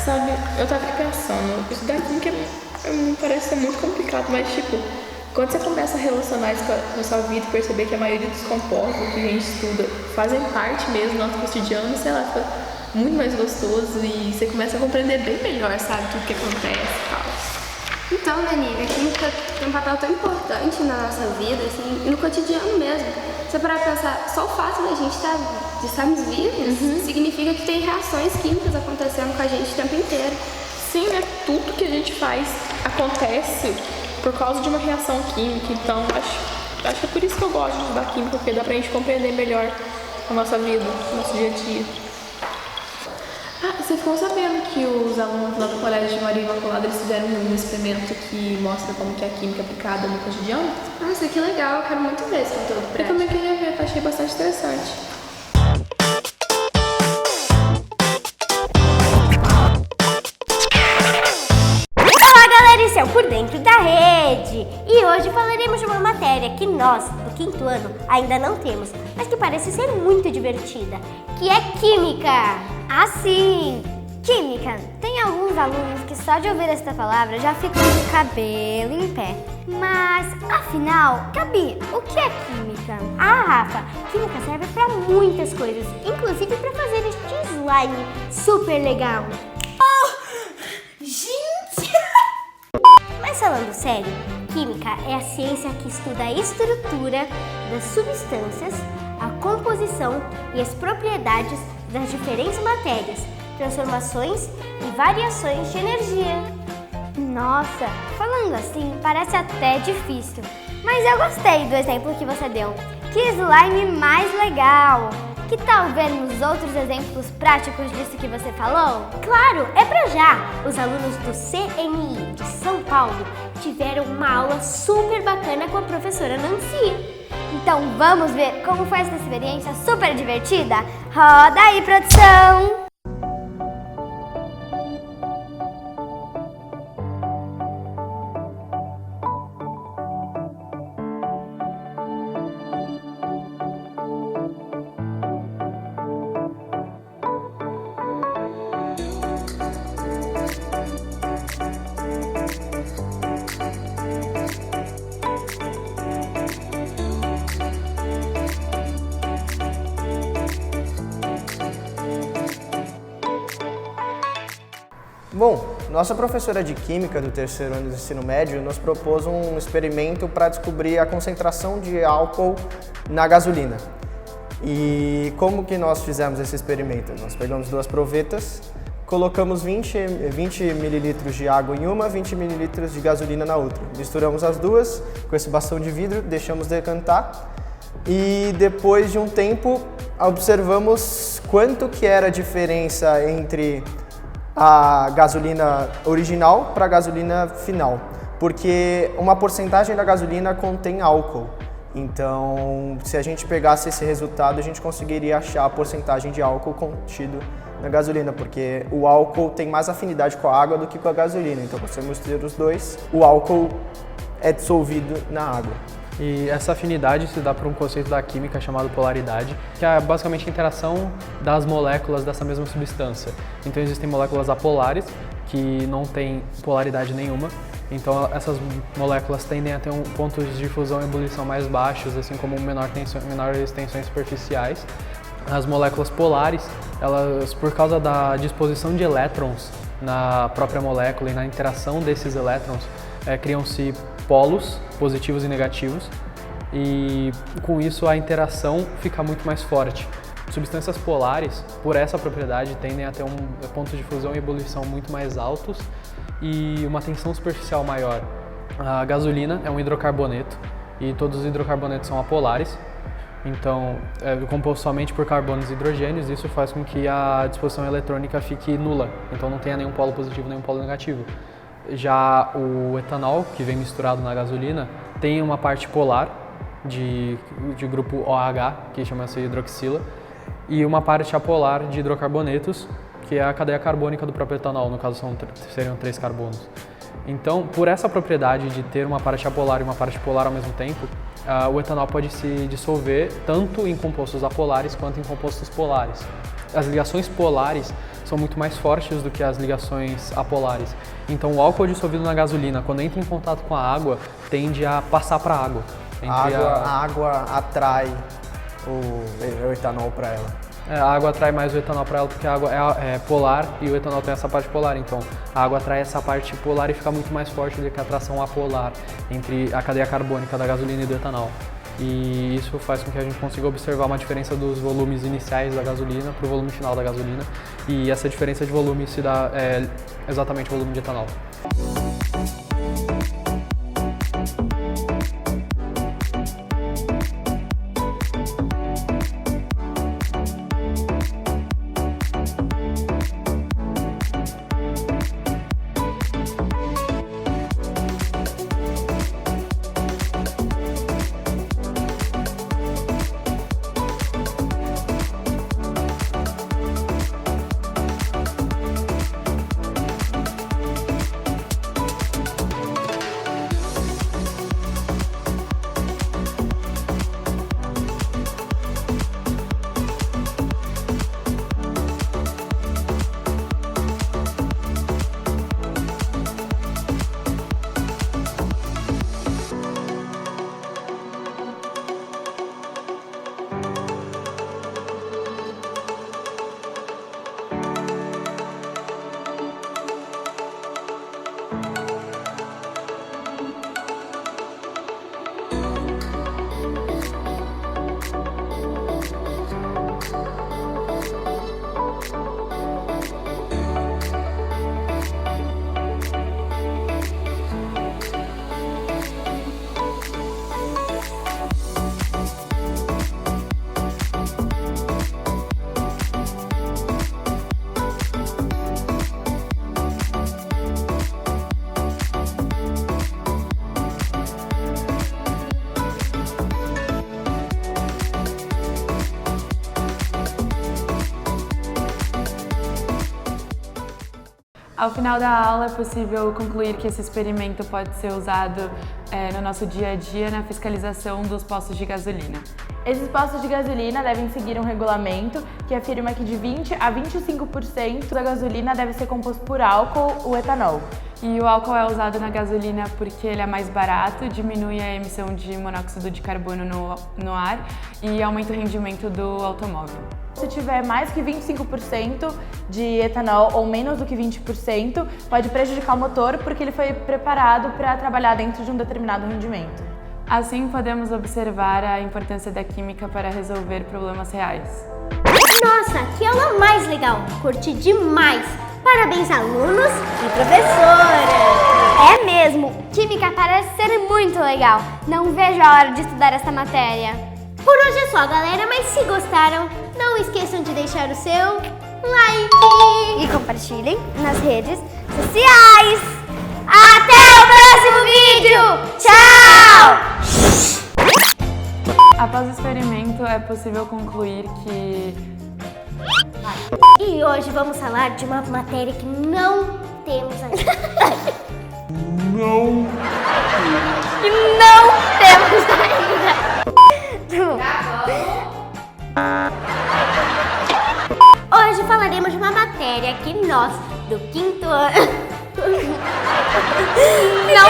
Sabe, eu tava pensando, estudar química me parece ser muito complicado, mas tipo, quando você começa a relacionar isso com a sua vida e perceber que a maioria dos compostos que a gente estuda fazem parte mesmo do nosso cotidiano, sei lá, fica muito mais gostoso e você começa a compreender bem melhor, sabe, tudo que acontece e tal. Então, Dani, a química tem um papel tão importante na nossa vida, assim, e no cotidiano mesmo. Se você parar pra pensar, só o fato da gente de estarmos vivos significa que tem reações químicas acontecendo com a gente o tempo inteiro. Sim, né? Tudo que a gente faz acontece por causa de uma reação química, então acho que é por isso que eu gosto de estudar química, porque dá pra gente compreender melhor a nossa vida, o nosso dia a dia. Ah, você ficou sabendo que os alunos lá do Colégio de Maria Imaculada eles fizeram um experimento que mostra como que é a química aplicada no cotidiano? Nossa, que legal, eu quero muito ver esse conteúdo prático. Eu também queria ver, eu achei bastante interessante. Esse é o Por Dentro da Rede e hoje falaremos de uma matéria que nós, do 5º ano, ainda não temos, mas que parece ser muito divertida, que é Química. Assim, Química. Tem alguns alunos que só de ouvir esta palavra já ficam de cabelo em pé. Mas, afinal, Gabi, o que é Química? Ah, Rafa, Química serve para muitas coisas, inclusive para fazer este slime super legal. Mas falando sério, Química é a ciência que estuda a estrutura das substâncias, a composição e as propriedades das diferentes matérias, transformações e variações de energia. Nossa, falando assim, parece até difícil. Mas eu gostei do exemplo que você deu. Que slime mais legal! Que tal vermos outros exemplos práticos disso que você falou? Claro, é pra já! Os alunos do CNI de São Paulo tiveram uma aula super bacana com a professora Nancy. Então vamos ver como foi essa experiência super divertida? Roda aí, produção! Bom, nossa professora de Química do 3º ano do ensino médio nos propôs um experimento para descobrir a concentração de álcool na gasolina. E como que nós fizemos esse experimento? Nós pegamos 2 provetas, colocamos 20 ml de água em uma, 20 ml de gasolina na outra. Misturamos as duas com esse bastão de vidro, deixamos decantar e depois de um tempo observamos quanto que era a diferença entre a gasolina original para a gasolina final, porque uma porcentagem da gasolina contém álcool. Então, se a gente pegasse esse resultado, a gente conseguiria achar a porcentagem de álcool contido na gasolina, porque o álcool tem mais afinidade com a água do que com a gasolina. Então, se você misturar os dois, o álcool é dissolvido na água. E essa afinidade se dá por um conceito da química chamado polaridade, que é basicamente a interação das moléculas dessa mesma substância. Então existem moléculas apolares, que não têm polaridade nenhuma, então essas moléculas tendem a ter pontos de fusão e ebulição mais baixos, assim como menores tensões superficiais. As moléculas polares, elas, por causa da disposição de elétrons na própria molécula e na interação desses elétrons, criam-se polos positivos e negativos, e com isso a interação fica muito mais forte. Substâncias polares, por essa propriedade, tendem a ter pontos de fusão e ebulição muito mais altos e uma tensão superficial maior. A gasolina é um hidrocarboneto e todos os hidrocarbonetos são apolares, então é composto somente por carbonos e hidrogênios. Isso faz com que a disposição eletrônica fique nula, então não tenha nenhum polo positivo nem um polo negativo. Já o etanol, que vem misturado na gasolina, tem uma parte polar de grupo OH, que chama-se hidroxila, e uma parte apolar de hidrocarbonetos, que é a cadeia carbônica do próprio etanol, no caso seriam 3 carbonos. Então, por essa propriedade de ter uma parte apolar e uma parte polar ao mesmo tempo, o etanol pode se dissolver tanto em compostos apolares quanto em compostos polares. As ligações polares são muito mais fortes do que as ligações apolares. Então o álcool dissolvido na gasolina, quando entra em contato com a água, tende a passar para a água. A água atrai o etanol para ela. A água atrai mais o etanol para ela porque a água é polar e o etanol tem essa parte polar. Então a água atrai essa parte polar e fica muito mais forte do que a atração apolar entre a cadeia carbônica da gasolina e do etanol. E isso faz com que a gente consiga observar uma diferença dos volumes iniciais da gasolina para o volume final da gasolina. E essa diferença de volume se dá exatamente o volume de etanol. Ao final da aula, é possível concluir que esse experimento pode ser usado no nosso dia a dia na fiscalização dos postos de gasolina. Esses postos de gasolina devem seguir um regulamento que afirma que de 20 a 25% da gasolina deve ser composto por álcool ou etanol. E o álcool é usado na gasolina porque ele é mais barato, diminui a emissão de monóxido de carbono no ar e aumenta o rendimento do automóvel. Se tiver mais que 25% de etanol ou menos do que 20%, pode prejudicar o motor porque ele foi preparado para trabalhar dentro de um determinado rendimento. Assim, podemos observar a importância da química para resolver problemas reais. Nossa, que aula mais legal! Curti demais! Parabéns, alunos e professora! É mesmo! Química parece ser muito legal! Não vejo a hora de estudar esta matéria. Por hoje é só, galera, mas se gostaram, não esqueçam de deixar o seu like e compartilhem nas redes sociais. Até o próximo vídeo! Tchau! Após o experimento, é possível concluir que... E hoje vamos falar de uma matéria que não temos ainda. Que não temos ainda. Hoje falaremos de uma matéria que nós, do 5º ano... Não,